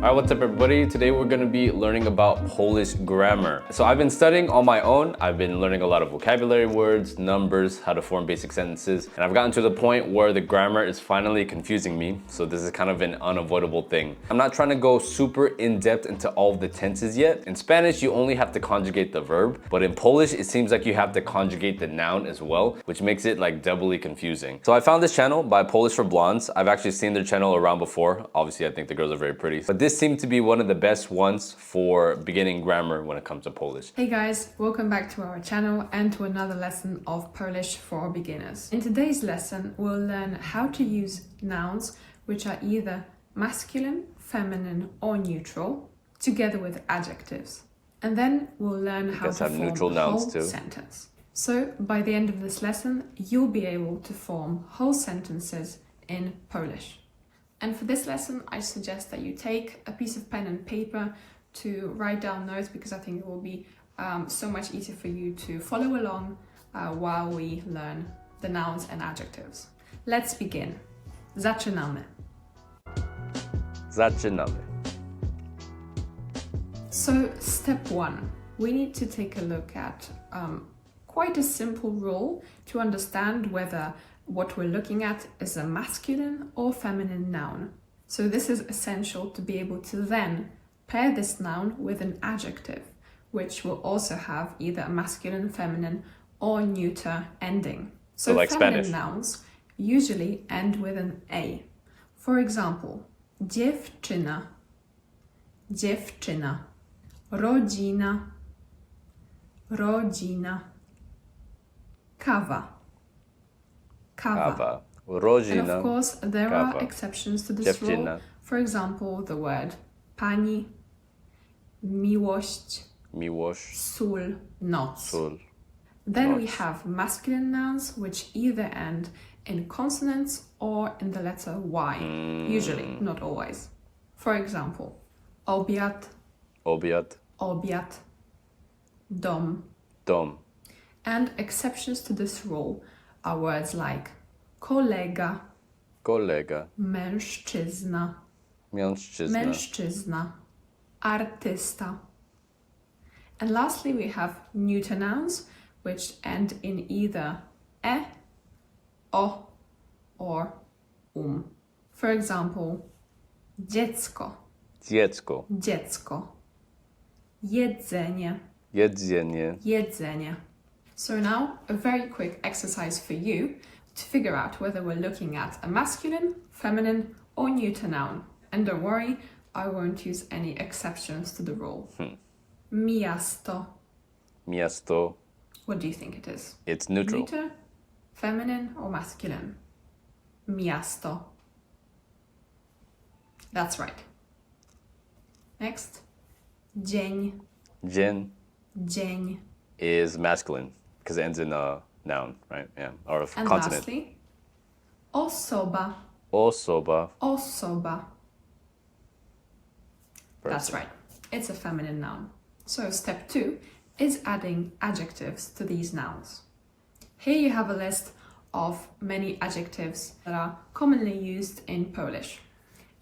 Alright, what's up everybody? Today we're going to be learning about Polish grammar. So I've been studying on my own. I've been learning a lot of vocabulary words, numbers, how to form basic sentences, and I've gotten to the point where the grammar is finally confusing me. So this is kind of an unavoidable thing. I'm not trying to go super in-depth into all of the tenses yet. In Spanish, you only have to conjugate the verb, but in Polish, it seems like you have to conjugate the noun as well, which makes it like doubly confusing. So I found this channel by Polish for Blondes. I've actually seen their channel around before. Obviously, I think the girls are very pretty, but this seemed to be one of the best ones for beginning grammar when it comes to Polish. Hey guys, welcome back to our channel and to another lesson of Polish for beginners. In today's lesson, we'll learn how to use nouns which are either masculine, feminine or neutral, together with adjectives. And then we'll learn how to form neutral a whole nouns too. sentence. So by the end of this lesson, you'll be able to form whole sentences in Polish. And for this lesson, I suggest that you take a piece of pen and paper to write down notes, because I think it will be so much easier for you to follow along while we learn the nouns and adjectives. Let's begin. Zaczynamy. Zaczynamy. So step one, we need to take a look at quite a simple rule to understand whether what we're looking at is a masculine or feminine noun. So this is essential to be able to then pair this noun with an adjective, which will also have either a masculine, feminine, or neuter ending. So like feminine Spanish nouns usually end with an A. For example, dziewczyna, dziewczyna, rodzina, rodzina, kawa, kawa. Rodzina, and of course, there kawa. are exceptions to this rule. For example, the word pani, miłość, miłość, sól, noc. Sól, Then noc. we have masculine nouns which either end in consonants or in the letter Y, usually, not always. For example, obiad, obiad, obiad, dom. dom. And exceptions to this rule are words like kolega, Kolega, mężczyzna, mężczyzna, mężczyzna, artysta. And lastly, we have neuter nouns which end in either e, o, or For example, dziecko, dziecko, dziecko, jedzenie, jedzenie. jedzenie. So now, a very quick exercise for you to figure out whether we're looking at a masculine, feminine, or neuter noun. And don't worry, I won't use any exceptions to the rule. Miasto. Miasto. What do you think it is? It's neutral. Neuter, feminine, or masculine? Miasto. That's right. Next. Dzień. Dzień Dzień. is masculine because it ends in a noun, right? Yeah, or a And consonant. lastly, osoba. Osoba. Osoba. That's Person. right. It's a feminine noun. So step 2 is adding adjectives to these nouns. Here you have a list of many adjectives that are commonly used in Polish.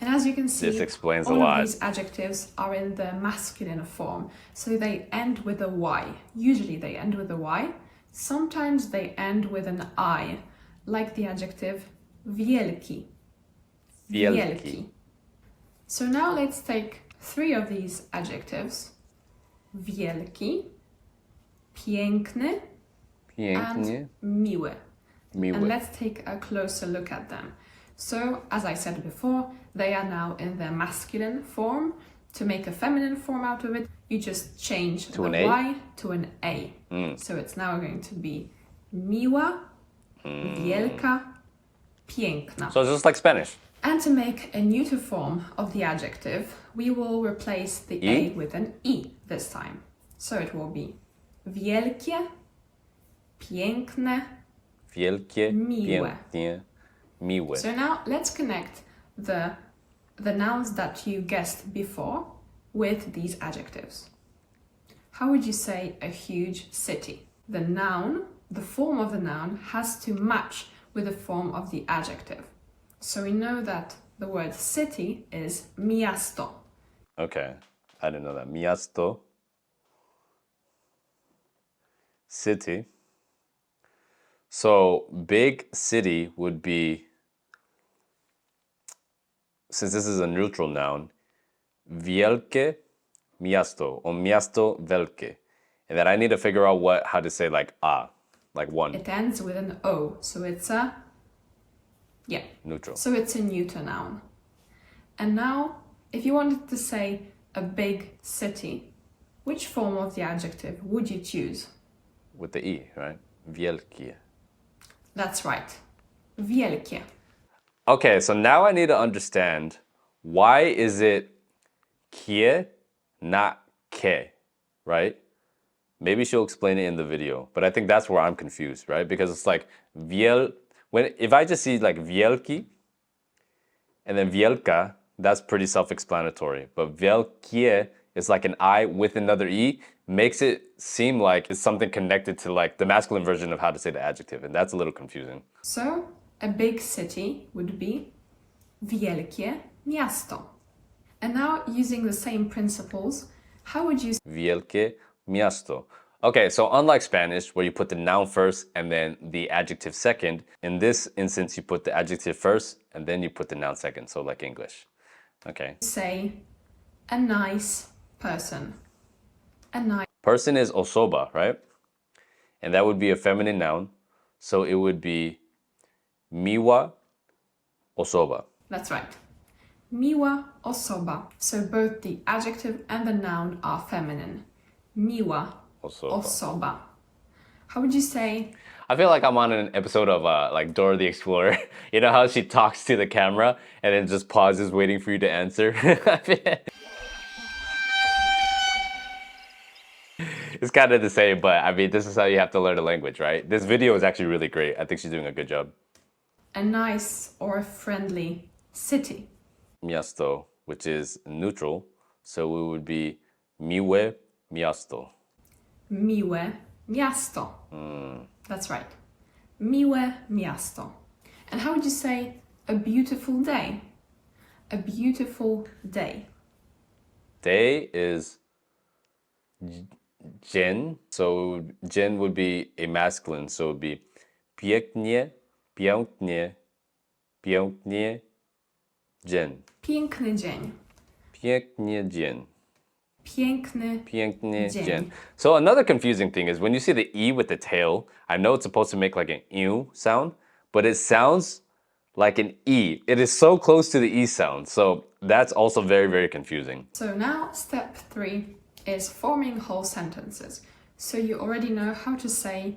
And as you can see, This explains a all lot. of these adjectives are in the masculine form. So they end with a Y. Usually they end with a Y. Sometimes they end with an I, like the adjective wielki. Wielki. So now let's take 3 of these adjectives. Wielki, piękny, Pięknie. and miły. Miły. And let's take a closer look at them. So, as I said before, they are now in their masculine form. To make a feminine form out of it, you just change To the an A? Y to an A. So it's now going to be miła, wielka, piękna. So it's just like Spanish. And to make a neuter form of the adjective, we will replace the I? A with an I this time. So it will be wielkie, piękne, Wielkie, miłe. pięknie, miłe. So now let's connect the nouns that you guessed before with these adjectives. How would you say a huge city? The noun, the form of the noun has to match with the form of the adjective. So we know that the word city is miasto. Okay, I didn't know that. Miasto, city. So big city would be, since this is a neutral noun, wielkie miasto or miasto wielkie. And then I need to figure out how to say like one. It ends with an O, so it's a, yeah. Neutral. So it's a neuter noun. And now, if you wanted to say a big city, which form of the adjective would you choose? With the E, right? Wielkie. That's right. Wielkie. Okay, so now I need to understand, why is it kie, not ke, right? Maybe she'll explain it in the video, but I think that's where I'm confused, right? Because it's like if I just see like wielki and then wielka, that's pretty self-explanatory. But wielkie is like an I with another E, makes it seem like it's something connected to like the masculine version of how to say the adjective, and that's a little confusing. So, a big city would be wielkie miasto. And now, using the same principles, how would you Wielkie miasto. Okay, so unlike Spanish, where you put the noun first and then the adjective second, in this instance, you put the adjective first and then you put the noun second, so like English. Okay. say a nice person? A nice Person is osoba, right? And that would be a feminine noun, so it would be miwa osoba. That's right. Miła osoba. So both the adjective and the noun are feminine. Miła osoba. How would you say? I feel like I'm on an episode of like Dora the Explorer. You know how she talks to the camera and then just pauses waiting for you to answer? It's kind of the same, but I mean, this is how you have to learn a language, right? This video is actually really great. I think she's doing a good job. A nice or friendly city. Miasto, which is neutral, so it would be miłe miasto. Miłe miasto. That's right. Miłe miasto. And how would you say a beautiful day? A beautiful day. Day is dzień, so dzień would be a masculine, so it would be pięknie, pięknie, pięknie dzień. Piękny dzień. Pięknie dzień. Piękny Pięknie dzień. dzień. So another confusing thing is when you see the E with the tail, I know it's supposed to make like an ew sound, but it sounds like an E. It is so close to the E sound. So that's also very, very confusing. So now step 3 is forming whole sentences. So you already know how to say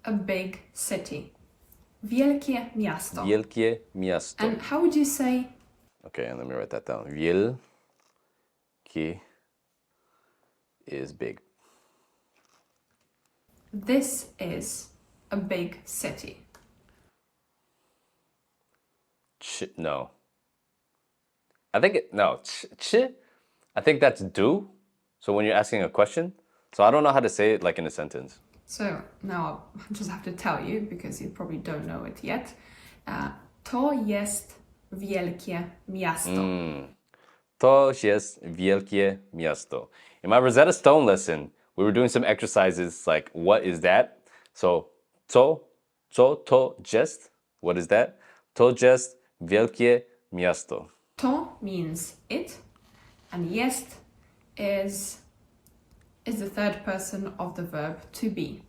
a big city. Wielkie miasto. Wielkie miasto. And how would you say? Okay, and let me write that down. Wielkie is big. This is a big city. No. I think no. I think that's do. So when you're asking a question, so I don't know how to say it like in a sentence. So now I just have to tell you because you probably don't know it yet. To jest wielkie miasto. To jest wielkie miasto. In my Rosetta Stone lesson, we were doing some exercises like what is that? So to jest, what is that? To jest wielkie miasto. To means it, and jest is the third person of the verb to be.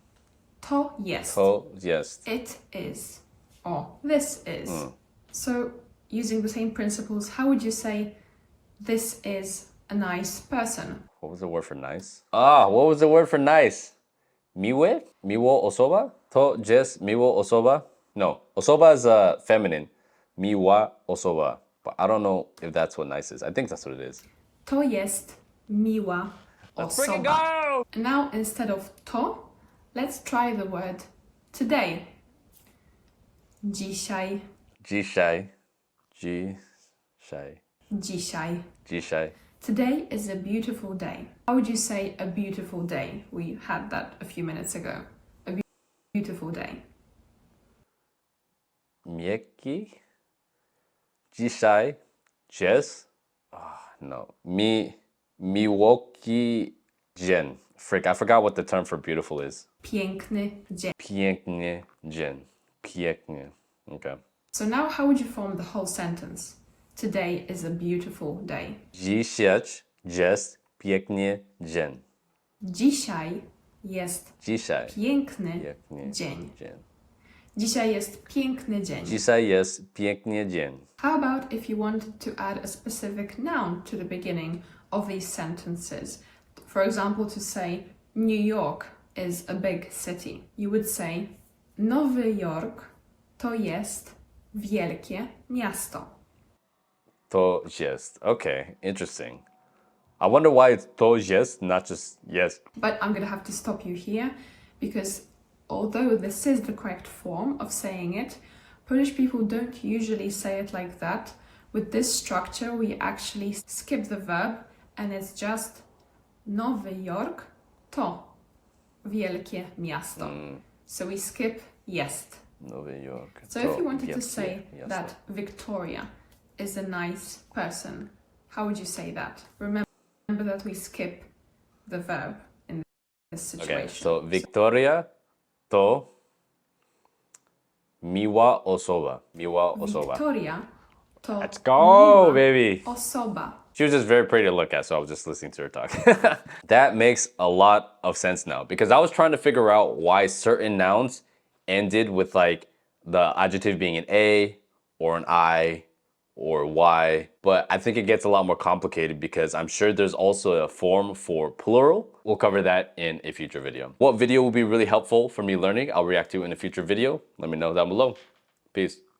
To jest. To jest. It is, or this is. So, using the same principles, how would you say this is a nice person? What was the word for nice? What was the word for nice? Miłe? Miło osoba? To jest miło osoba? No, osoba is feminine. Miła osoba. But I don't know if that's what nice is. I think that's what it is. To jest miła osoba. Go! And now, instead of to, let's try the word today. Dzisiaj. Dzisiaj. Dzisiaj. Dzisiaj. Dzisiaj. Today is a beautiful day. How would you say a beautiful day? We had that a few minutes ago. A beautiful day. Miękki. Dzisiaj. Jest. No. Miwoki Jin. Frick, I forgot what the term for beautiful is. Piękny dzień. Piękny dzień. Piękny. Okay. So now how would you form the whole sentence? Today is a beautiful day. Dzisiaj jest piękny dzień. Dzisiaj jest Dzisiaj piękny piękny dzień. dzień. Dzisiaj jest piękny dzień. Dzisiaj jest piękny dzień. How about if you wanted to add a specific noun to the beginning of these sentences? For example, to say New York is a big city. You would say Nowy Jork to jest wielkie miasto. To jest. Okay, interesting. I wonder why it's to jest, not just yes. But I'm going to have to stop you here because although this is the correct form of saying it, Polish people don't usually say it like that. With this structure, we actually skip the verb and it's just Nowy Jork to wielkie miasto. So we skip jest. Nowy Jork. So if you wanted to wielkie say miasto. that Victoria is a nice person, how would you say that? Remember that we skip the verb in this situation. Okay, so Victoria to miła osoba. Miła osoba. Victoria to Let's go, miła baby. osoba. She was just very pretty to look at, so I was just listening to her talk. That makes a lot of sense now because I was trying to figure out why certain nouns ended with like the adjective being an A or an I or Y, but I think it gets a lot more complicated because I'm sure there's also a form for plural. We'll cover that in a future video. What video will be really helpful for me learning? I'll react to in a future video. Let me know down below. Peace.